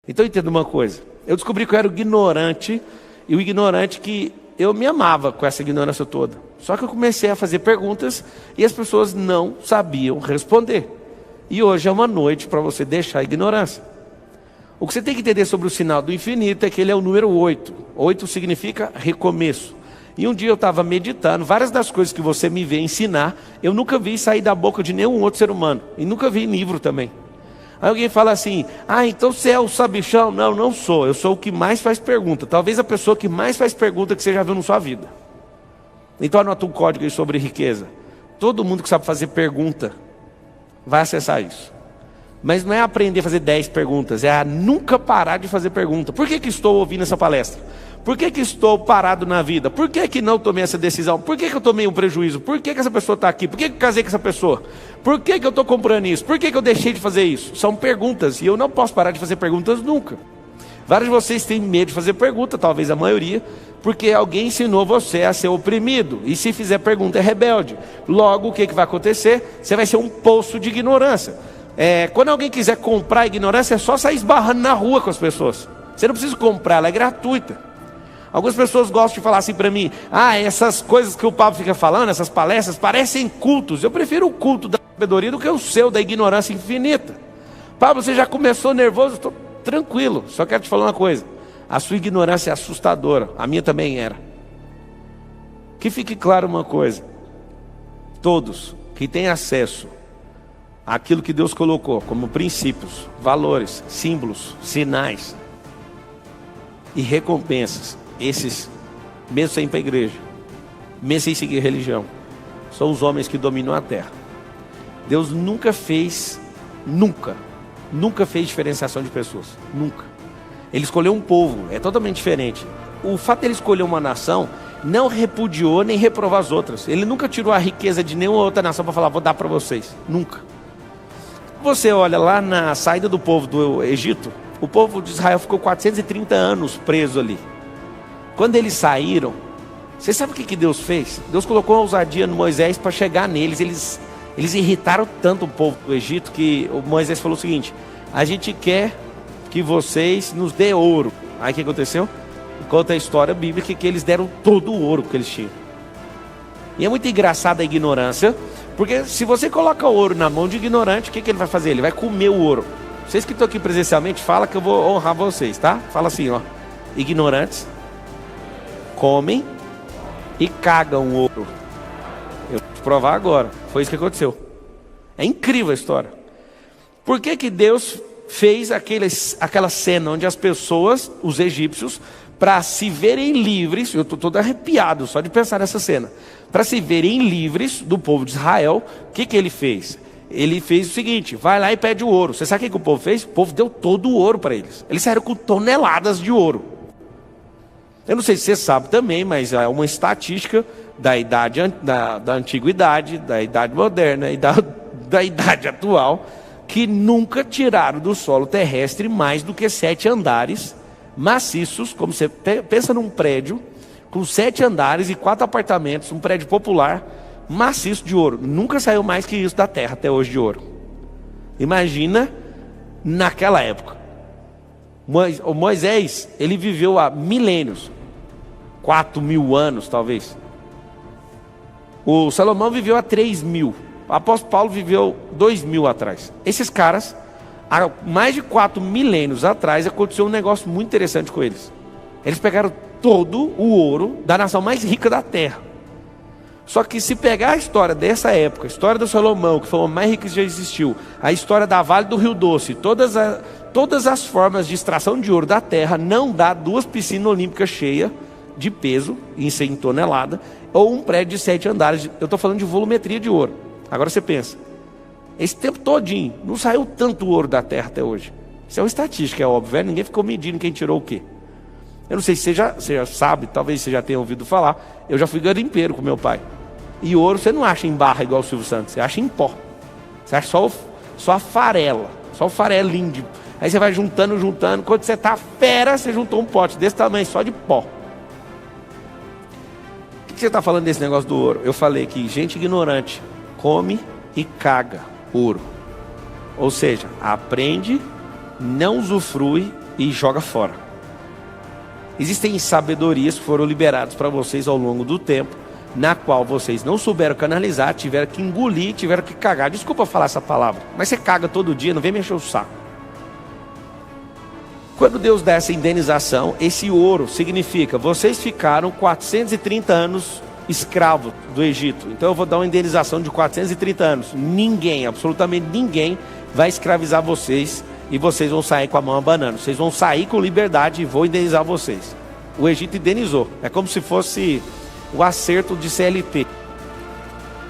Então entenda uma coisa, eu descobri que eu era o ignorante, e o ignorante que eu me amava com essa ignorância toda. Só que eu comecei a fazer perguntas e as pessoas não sabiam responder. E hoje é uma noite para você deixar a ignorância. O que você tem que entender sobre o sinal do infinito é que ele é o número 8. 8 significa recomeço. E um dia eu estava meditando, várias das coisas que você me vê ensinar, eu nunca vi sair da boca de nenhum outro ser humano. E nunca vi em livro também. Aí alguém fala assim, então você é o sabichão? Não, não sou, eu sou o que mais faz pergunta. Talvez a pessoa que mais faz pergunta que você já viu na sua vida. Então anota um código aí sobre riqueza. Todo mundo que sabe fazer pergunta vai acessar isso. Mas não é aprender a fazer 10 perguntas, é a nunca parar de fazer pergunta. Por que estou ouvindo essa palestra? Por que estou parado na vida? Por que não tomei essa decisão? Por que eu tomei um prejuízo? Por que essa pessoa está aqui? Por que eu casei com essa pessoa? Por que eu estou comprando isso? Por que eu deixei de fazer isso? São perguntas, e eu não posso parar de fazer perguntas nunca. Vários de vocês têm medo de fazer pergunta, talvez a maioria, porque alguém ensinou você a ser oprimido. E se fizer pergunta é rebelde. Logo, o que vai acontecer? Você vai ser um poço de ignorância. Quando alguém quiser comprar a ignorância, é só sair esbarrando na rua com as pessoas. Você não precisa comprar, ela é gratuita. Algumas pessoas gostam de falar assim para mim, essas coisas que o Pablo fica falando, essas palestras, parecem cultos. Eu prefiro o culto da sabedoria do que o seu, da ignorância infinita. Pablo, você já começou nervoso? Estou tranquilo, só quero te falar uma coisa. A sua ignorância é assustadora, a minha também era. Que fique claro uma coisa, todos que têm acesso àquilo que Deus colocou como princípios, valores, símbolos, sinais e recompensas, esses, mesmo sem ir para a igreja, mesmo sem seguir religião, são os homens que dominam a terra. Deus nunca fez diferenciação de pessoas, nunca. Ele escolheu um povo, é totalmente diferente. O fato de ele escolher uma nação, não repudiou nem reprovou as outras. Ele nunca tirou a riqueza de nenhuma outra nação para falar, vou dar para vocês, nunca. Você olha lá na saída do povo do Egito, o povo de Israel ficou 430 anos preso ali. Quando eles saíram, você sabe o que Deus fez? Deus colocou uma ousadia no Moisés para chegar neles. Eles irritaram tanto o povo do Egito que o Moisés falou o seguinte, a gente quer que vocês nos dê ouro. Aí o que aconteceu? Conta a história bíblica que eles deram todo o ouro que eles tinham. E é muito engraçada a ignorância, porque se você coloca ouro na mão de ignorante, o que ele vai fazer? Ele vai comer o ouro. Vocês que estão aqui presencialmente, fala que eu vou honrar vocês, tá? Fala assim, ignorantes comem e cagam ouro. Eu vou te provar agora, foi isso que aconteceu. É incrível a história. Por que Deus fez aquela cena onde as pessoas, os egípcios, para se verem livres, eu estou todo arrepiado só de pensar nessa cena, para se verem livres do povo de Israel, o que ele fez? Ele fez o seguinte, vai lá e pede o ouro. Você sabe o que o povo fez? O povo deu todo o ouro para eles. Eles saíram com toneladas de ouro. Eu não sei se você sabe também, mas é uma estatística da idade da antiguidade, da idade moderna e da idade atual, que nunca tiraram do solo terrestre mais do que 7 andares maciços, como você pensa num prédio, com 7 andares e 4 apartamentos, um prédio popular, maciço de ouro. Nunca saiu mais que isso da terra até hoje de ouro. Imagina naquela época. O Moisés, ele viveu há milênios, 4.000 anos talvez. O Salomão viveu há 3.000. O apóstolo Paulo viveu 2.000 atrás. Esses caras, há mais de 4 milênios atrás, aconteceu um negócio muito interessante com eles. Eles pegaram todo o ouro da nação mais rica da terra. Só que se pegar a história dessa época, a história do Salomão, que foi o mais rico que já existiu, a história da Vale do Rio Doce, todas as formas de extração de ouro da terra, não dá 2 piscinas olímpicas cheias de peso, em 100 toneladas, ou um prédio de 7 andares. Eu estou falando de volumetria de ouro. Agora você pensa, esse tempo todinho, não saiu tanto ouro da terra até hoje. Isso é uma estatística, é óbvio, ninguém ficou medindo quem tirou o quê. Eu não sei se você já sabe, talvez você já tenha ouvido falar, eu já fui garimpeiro com meu pai. E ouro você não acha em barra igual o Silvio Santos, você acha em pó. Você acha só a farela, só o farelinho. Aí você vai juntando, quando você tá fera, você juntou um pote desse tamanho, só de pó. O que você está falando desse negócio do ouro? Eu falei que gente ignorante come e caga ouro. Ou seja, aprende, não usufrui e joga fora. Existem sabedorias que foram liberadas para vocês ao longo do tempo, na qual vocês não souberam canalizar, tiveram que engolir, tiveram que cagar. Desculpa falar essa palavra, mas você caga todo dia, não vem mexer o saco. Quando Deus dá essa indenização, esse ouro significa, vocês ficaram 430 anos escravos do Egito. Então eu vou dar uma indenização de 430 anos. Ninguém, absolutamente ninguém, vai escravizar vocês e vocês vão sair com a mão abanando. Vocês vão sair com liberdade e vou indenizar vocês. O Egito indenizou. É como se fosse o acerto de CLT.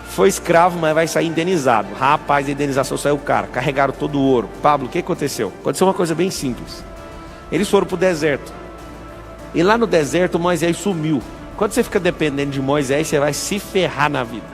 Foi escravo, mas vai sair indenizado. Rapaz, a indenização saiu o cara. Carregaram todo o ouro. Pablo, o que aconteceu? Aconteceu uma coisa bem simples. Eles foram para o deserto. E lá no deserto Moisés sumiu. Quando você fica dependendo de Moisés, você vai se ferrar na vida.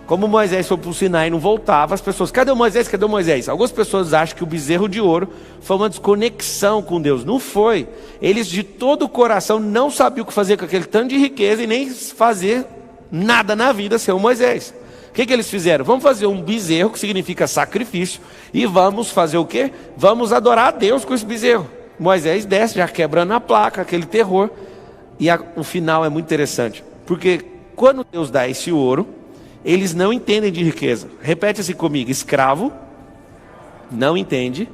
Como Moisés foi para o Sinai e não voltava, as pessoas, cadê o Moisés? Cadê o Moisés? Algumas pessoas acham que o bezerro de ouro foi uma desconexão com Deus. Não foi. Eles de todo o coração não sabiam o que fazer com aquele tanto de riqueza e nem fazer nada na vida sem o Moisés. O que eles fizeram? Vamos fazer um bezerro, que significa sacrifício, e vamos fazer o quê? Vamos adorar a Deus com esse bezerro. Moisés desce, já quebrando a placa, aquele terror. E o final é muito interessante. Porque quando Deus dá esse ouro, eles não entendem de riqueza. Repete assim comigo. Escravo não entende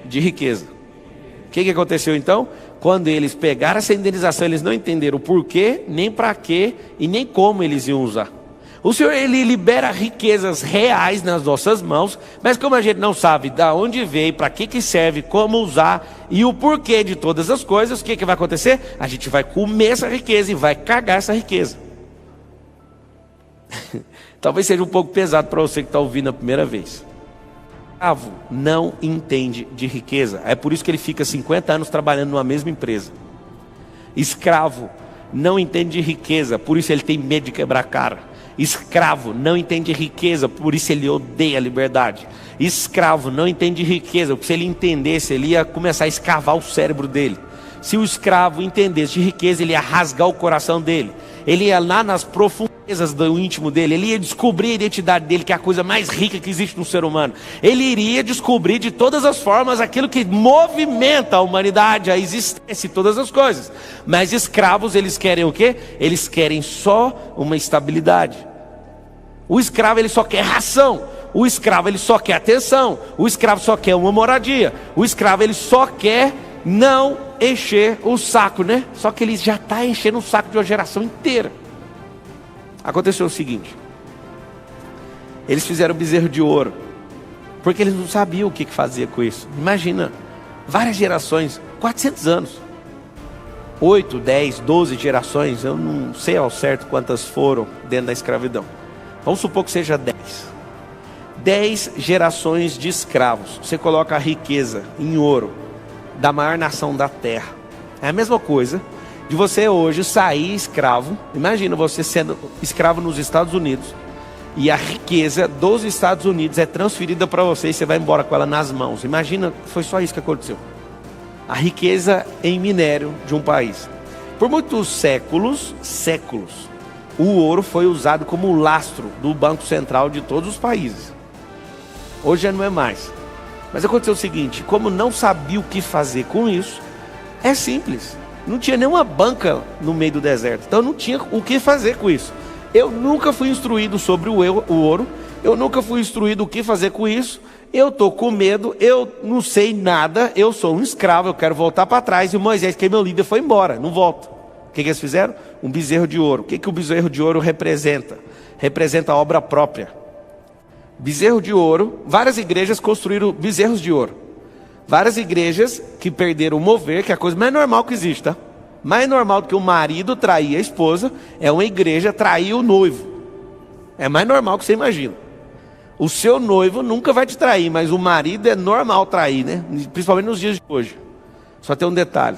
de riqueza. O que aconteceu então? Quando eles pegaram essa indenização, eles não entenderam o porquê, nem para quê e nem como eles iam usar. O Senhor, Ele libera riquezas reais nas nossas mãos, mas como a gente não sabe de onde veio, para que serve, como usar e o porquê de todas as coisas, o que vai acontecer? A gente vai comer essa riqueza e vai cagar essa riqueza. Talvez seja um pouco pesado para você que está ouvindo a primeira vez. Escravo não entende de riqueza. É por isso que ele fica 50 anos trabalhando numa mesma empresa. Escravo não entende de riqueza, por isso ele tem medo de quebrar a cara. Escravo não entende riqueza, por isso ele odeia a liberdade. Escravo não entende riqueza, porque se ele entendesse, ele ia começar a escavar o cérebro dele. Se o escravo entendesse de riqueza, ele ia rasgar o coração dele. Ele ia lá nas profundezas do íntimo dele, ele ia descobrir a identidade dele, que é a coisa mais rica que existe no ser humano. Ele iria descobrir de todas as formas aquilo que movimenta a humanidade, a existência e todas as coisas. Mas escravos, eles querem o quê? Eles querem só uma estabilidade. O escravo, ele só quer ração. O escravo, ele só quer atenção. O escravo só quer uma moradia. O escravo, ele só quer não encher o saco, né? Só que ele já está enchendo o saco de uma geração inteira. Aconteceu o seguinte: eles fizeram o bezerro de ouro, porque eles não sabiam o que fazer com isso. Imagina, várias gerações, 400 anos, 8, 10, 12 gerações, eu não sei ao certo quantas foram dentro da escravidão. Vamos supor que seja 10. 10 gerações de escravos. Você coloca a riqueza em ouro da maior nação da terra. É a mesma coisa de você hoje sair escravo. Imagina você sendo escravo nos Estados Unidos e a riqueza dos Estados Unidos é transferida para você e você vai embora com ela nas mãos. Imagina, foi só isso que aconteceu. A riqueza em minério de um país. Por muitos séculos, o ouro foi usado como lastro do Banco Central de todos os países. Hoje já não é mais. Mas aconteceu o seguinte: como não sabia o que fazer com isso, é simples. Não tinha nenhuma banca no meio do deserto. Então não tinha o que fazer com isso. Eu nunca fui instruído sobre o ouro. Eu nunca fui instruído o que fazer com isso. Eu estou com medo. Eu não sei nada. Eu sou um escravo. Eu quero voltar para trás. E o Moisés, que é meu líder, foi embora. Não volta. O que eles fizeram? Um bezerro de ouro. O que o bezerro de ouro representa? Representa a obra própria. Bezerro de ouro. Várias igrejas construíram bezerros de ouro. Várias igrejas que perderam o mover, que é a coisa mais normal que existe, tá? Mais normal do que o marido trair a esposa é uma igreja trair o noivo. É mais normal que você imagina. O seu noivo nunca vai te trair, mas o marido é normal trair, né? Principalmente nos dias de hoje. Só tem um detalhe: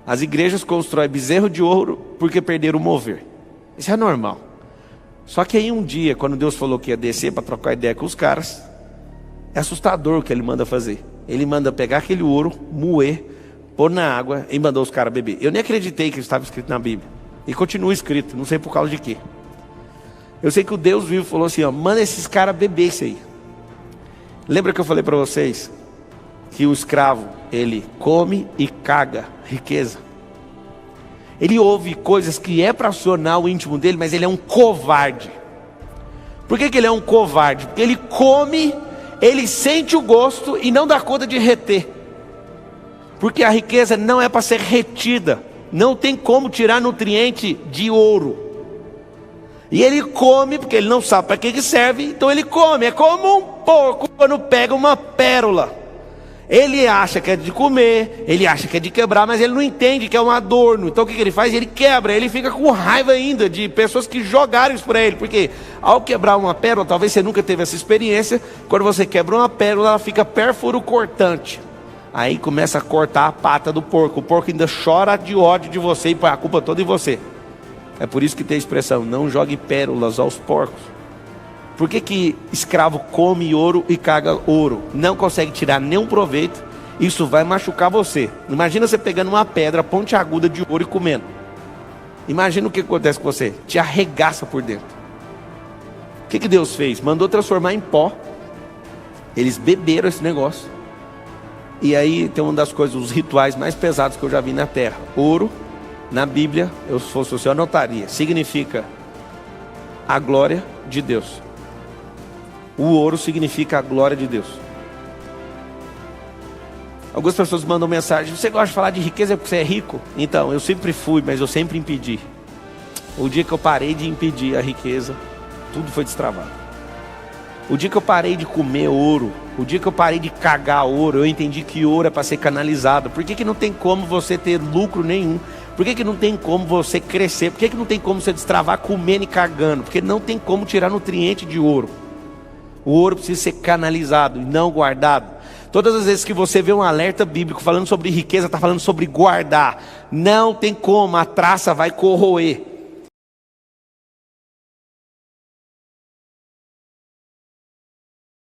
as igrejas constroem bezerro de ouro porque perderam o mover. Isso é normal. Só que aí um dia, quando Deus falou que ia descer para trocar ideia com os caras, é assustador o que ele manda fazer. Ele manda pegar aquele ouro, moer, pôr na água e mandou os caras beber. Eu nem acreditei que estava escrito na Bíblia. E continua escrito, não sei por causa de quê. Eu sei que o Deus vivo falou assim, ó, manda esses caras beber isso aí. Lembra que eu falei para vocês que o escravo, ele come e caga riqueza. Ele ouve coisas que é para acionar o íntimo dele, mas ele é um covarde. Por que ele é um covarde? Porque ele come, ele sente o gosto e não dá conta de reter. Porque a riqueza não é para ser retida. Não tem como tirar nutriente de ouro. E ele come, porque ele não sabe para que serve, então ele come. É como um porco quando pega uma pérola. Ele acha que é de comer, ele acha que é de quebrar, mas ele não entende que é um adorno. Então o que ele faz? Ele quebra, ele fica com raiva ainda de pessoas que jogaram isso para ele. Porque ao quebrar uma pérola, talvez você nunca teve essa experiência, quando você quebra uma pérola, ela fica pérfuro cortante. Aí começa a cortar a pata do porco. O porco ainda chora de ódio de você e põe a culpa toda em você. É por isso que tem a expressão, não jogue pérolas aos porcos. Por que escravo come ouro e caga ouro? Não consegue tirar nenhum proveito. Isso vai machucar você. Imagina você pegando uma pedra pontiaguda de ouro e comendo. Imagina o que acontece com você. Te arregaça por dentro. O que Deus fez? Mandou transformar em pó. Eles beberam esse negócio. E aí tem uma das coisas, os rituais mais pesados que eu já vi na terra. Ouro, na Bíblia, se fosse você, eu anotaria. Significa a glória de Deus. O ouro significa a glória de Deus. Algumas pessoas mandam mensagem: você gosta de falar de riqueza porque você é rico? Então, eu sempre fui, mas eu sempre impedi. O dia que eu parei de impedir a riqueza, tudo foi destravado. O dia que eu parei de comer ouro, o dia que eu parei de cagar ouro, eu entendi que ouro é para ser canalizado. Por que não tem como você ter lucro nenhum? Por que não tem como você crescer? Por que não tem como você destravar comendo e cagando? Porque não tem como tirar nutriente de ouro. O ouro precisa ser canalizado e não guardado. Todas as vezes que você vê um alerta bíblico falando sobre riqueza, está falando sobre guardar. Não tem como, a traça vai corroer.